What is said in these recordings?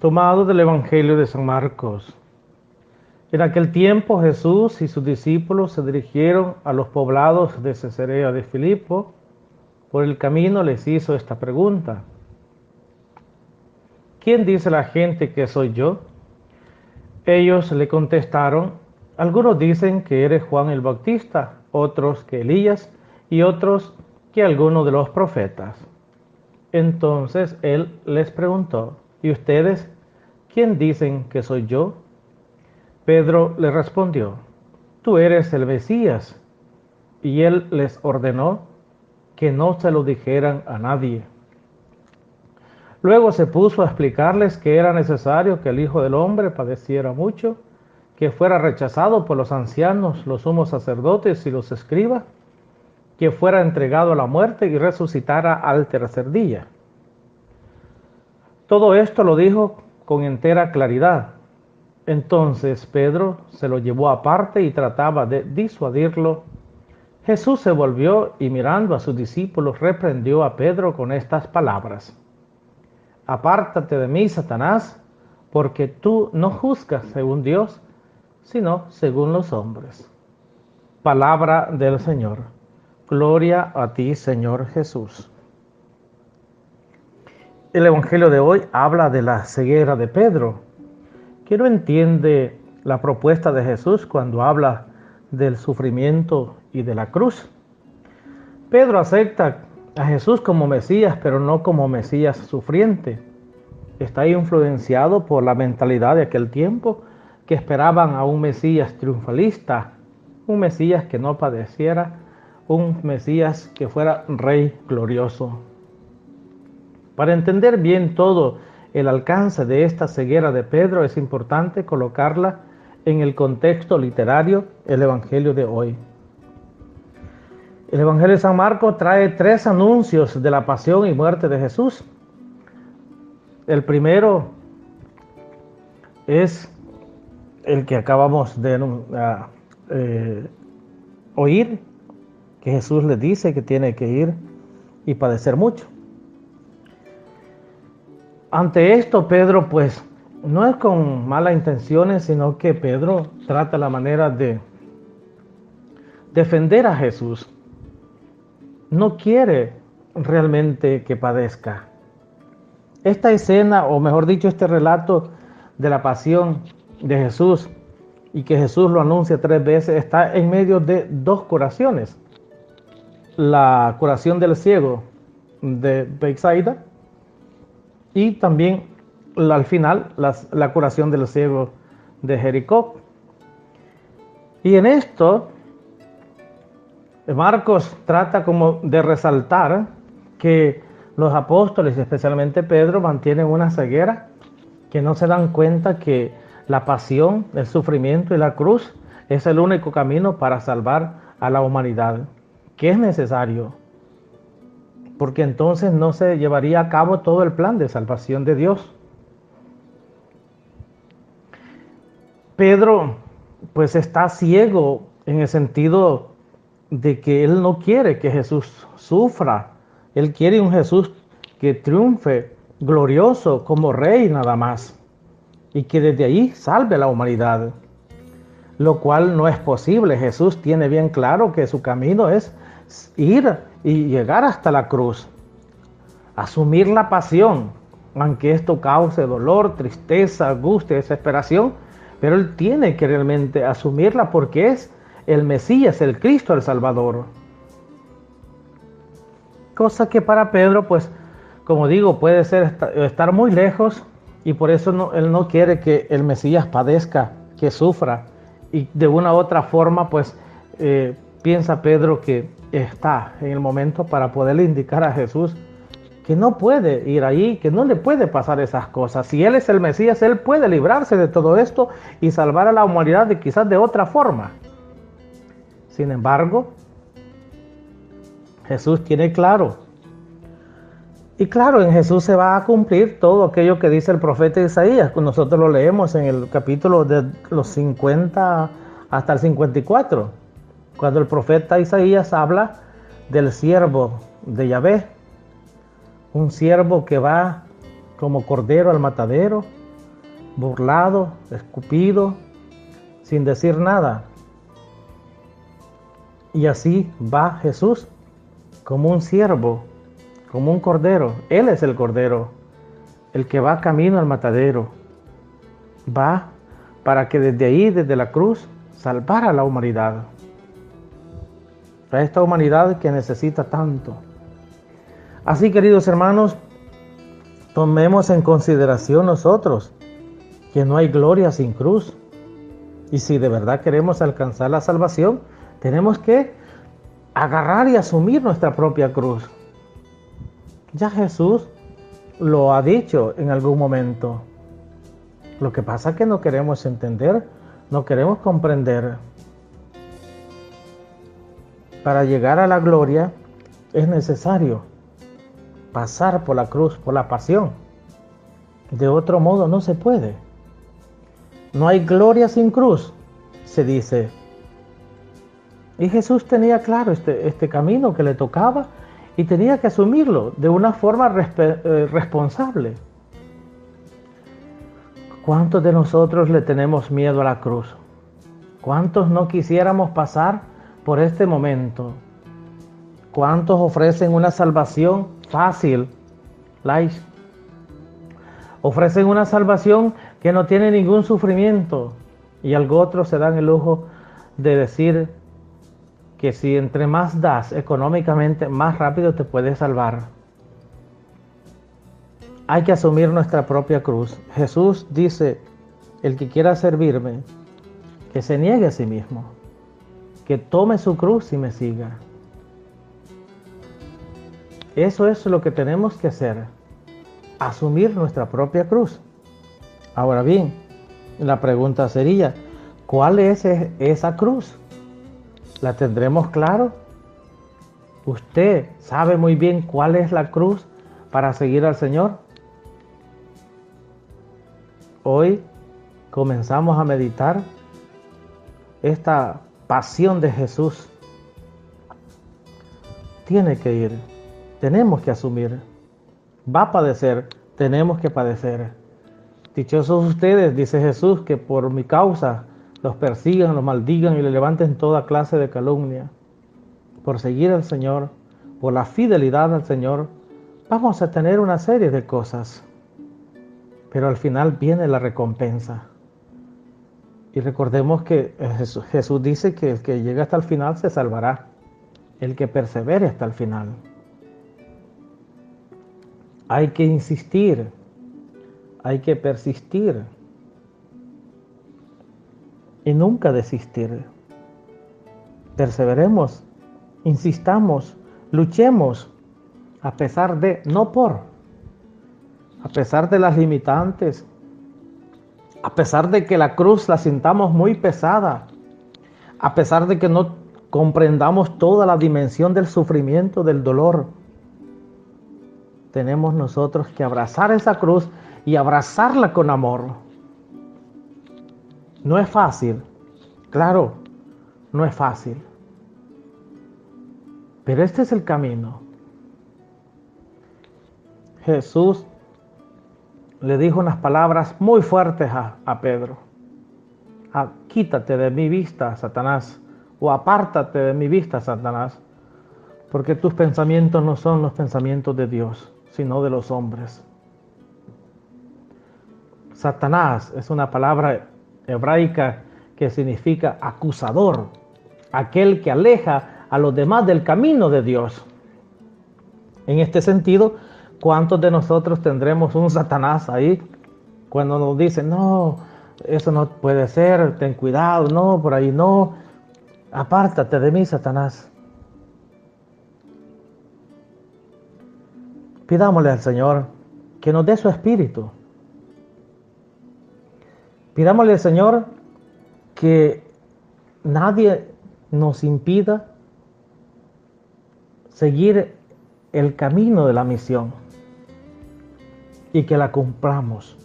Tomado del Evangelio de San Marcos. En aquel tiempo Jesús y sus discípulos se dirigieron a los poblados de Cesarea de Filipo. Por el camino les hizo esta pregunta: ¿quién dice la gente que soy yo? Ellos le contestaron: algunos dicen que eres Juan el Bautista, otros que Elías y otros que alguno de los profetas. Entonces él les preguntó: ¿y ustedes quién dicen que soy yo? Pedro le respondió: tú eres el Mesías. Y él les ordenó que no se lo dijeran a nadie. Luego se puso a explicarles que era necesario que el Hijo del Hombre padeciera mucho, que fuera rechazado por los ancianos, los sumos sacerdotes y los escribas, que fuera entregado a la muerte y resucitara al tercer día. Todo esto lo dijo con entera claridad. Entonces Pedro se lo llevó aparte y trataba de disuadirlo. Jesús se volvió y mirando a sus discípulos reprendió a Pedro con estas palabras: apártate de mí, Satanás, porque tú no juzgas según Dios, sino según los hombres. Palabra del Señor. Gloria a ti, Señor Jesús. El Evangelio de hoy habla de la ceguera de Pedro, que no entiende la propuesta de Jesús cuando habla del sufrimiento y de la cruz. Pedro acepta a Jesús como Mesías, pero no como Mesías sufriente. Está influenciado por la mentalidad de aquel tiempo, que esperaban a un Mesías triunfalista, un Mesías que no padeciera, un Mesías que fuera rey glorioso. Para entender bien todo el alcance de esta ceguera de Pedro, es importante colocarla en el contexto literario del Evangelio de hoy. El Evangelio de San Marcos trae 3 anuncios de la pasión y muerte de Jesús. El primero es el que acabamos de oír, que Jesús le dice que tiene que ir y padecer mucho. Ante esto, Pedro, pues, no es con malas intenciones, sino que Pedro trata la manera de defender a Jesús. No quiere realmente que padezca. Esta escena, o mejor dicho, este relato de la pasión de Jesús y que Jesús lo anuncia 3 veces, está en medio de 2 curaciones. La curación del ciego de Betsaida y también al final la curación del ciego de Jericó. Y en esto Marcos trata como de resaltar que los apóstoles, especialmente Pedro, mantienen una ceguera, que no se dan cuenta que la pasión, el sufrimiento y la cruz es el único camino para salvar a la humanidad, que es necesario, porque entonces no se llevaría a cabo todo el plan de salvación de Dios. Pedro pues está ciego en el sentido de que él no quiere que Jesús sufra. Él quiere un Jesús que triunfe glorioso como rey nada más, y que desde ahí salve a la humanidad, lo cual no es posible. Jesús tiene bien claro que su camino es ir y llegar hasta la cruz, asumir la pasión, aunque esto cause dolor, tristeza, angustia, desesperación, pero él tiene que realmente asumirla porque es el Mesías, el Cristo, el Salvador. Cosa que para Pedro, pues, como digo, puede ser estar muy lejos, y por eso él no quiere que el Mesías padezca, que sufra, y de una u otra forma, pues, piensa Pedro que está en el momento para poderle indicar a Jesús que no puede ir ahí, que no le puede pasar esas cosas. Si él es el Mesías, él puede librarse de todo esto y salvar a la humanidad quizás de otra forma. Sin embargo, Jesús tiene claro. Y claro, en Jesús se va a cumplir todo aquello que dice el profeta Isaías. Nosotros lo leemos en el capítulo de los 50 hasta el 54, cuando el profeta Isaías habla del siervo de Yahvé, un siervo que va como cordero al matadero, burlado, escupido, sin decir nada. Y así va Jesús como un siervo, como un cordero. Él es el cordero, el que va camino al matadero. Va para que desde ahí, desde la cruz, salvara a la humanidad. A esta humanidad que necesita tanto. Así, queridos hermanos, tomemos en consideración nosotros que no hay gloria sin cruz. Y si de verdad queremos alcanzar la salvación, tenemos que agarrar y asumir nuestra propia cruz. Ya Jesús lo ha dicho en algún momento. Lo que pasa es que no queremos entender, no queremos comprender. Para llegar a la gloria es necesario pasar por la cruz, por la pasión. De otro modo no se puede. No hay gloria sin cruz, se dice. Y Jesús tenía claro este camino que le tocaba y tenía que asumirlo de una forma responsable. ¿Cuántos de nosotros le tenemos miedo a la cruz? ¿Cuántos no quisiéramos pasar por este momento? ¿Cuántos ofrecen una salvación fácil, light? Ofrecen una salvación que no tiene ningún sufrimiento y algo otros se dan el lujo de decir que si entre más das económicamente, más rápido te puedes salvar. Hay que asumir nuestra propia cruz. Jesús dice, el que quiera servirme, que se niegue a sí mismo, que tome su cruz y me siga. Eso es lo que tenemos que hacer, asumir nuestra propia cruz. Ahora bien, la pregunta sería, ¿cuál es esa cruz? ¿La tendremos claro? ¿Usted sabe muy bien cuál es la cruz para seguir al Señor? Hoy comenzamos a meditar esta pasión de Jesús. Tiene que ir, tenemos que asumir. Va a padecer, tenemos que padecer. Dichosos ustedes, dice Jesús, que por mi causa los persigan, los maldigan y le levanten toda clase de calumnia. Por seguir al Señor, por la fidelidad al Señor, vamos a tener una serie de cosas. Pero al final viene la recompensa. Y recordemos que Jesús dice que el que llega hasta el final se salvará. El que persevere hasta el final. Hay que insistir. Hay que persistir. Y nunca desistir. Perseveremos. Insistamos. Luchemos. A pesar de, no por. A pesar de las limitantes, a pesar de que la cruz la sintamos muy pesada, a pesar de que no comprendamos toda la dimensión del sufrimiento, del dolor, tenemos nosotros que abrazar esa cruz y abrazarla con amor. No es fácil, claro, no es fácil, pero este es el camino. Jesús le dijo unas palabras muy fuertes a Pedro. Quítate de mi vista, Satanás, o apártate de mi vista, Satanás, porque tus pensamientos no son los pensamientos de Dios, sino de los hombres. Satanás es una palabra hebraica que significa acusador, aquel que aleja a los demás del camino de Dios. En este sentido, ¿cuántos de nosotros tendremos un Satanás ahí cuando nos dicen, no, eso no puede ser, ten cuidado, no, por ahí no, apártate de mí, Satanás? Pidámosle al Señor que nos dé su espíritu. Pidámosle al Señor que nadie nos impida seguir el camino de la misión y que la cumplamos.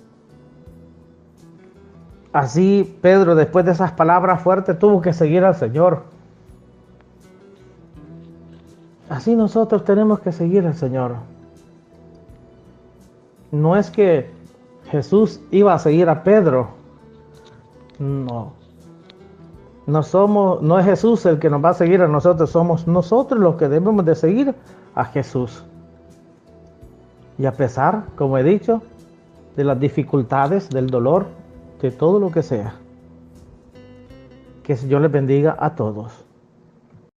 Así Pedro, después de esas palabras fuertes, tuvo que seguir al Señor. Así nosotros tenemos que seguir al Señor. No es que Jesús iba a seguir a Pedro. No. No es Jesús el que nos va a seguir a nosotros, somos nosotros los que debemos de seguir a Jesús. Y a pesar, como he dicho, de las dificultades, del dolor, de todo lo que sea. Que Dios les bendiga a todos.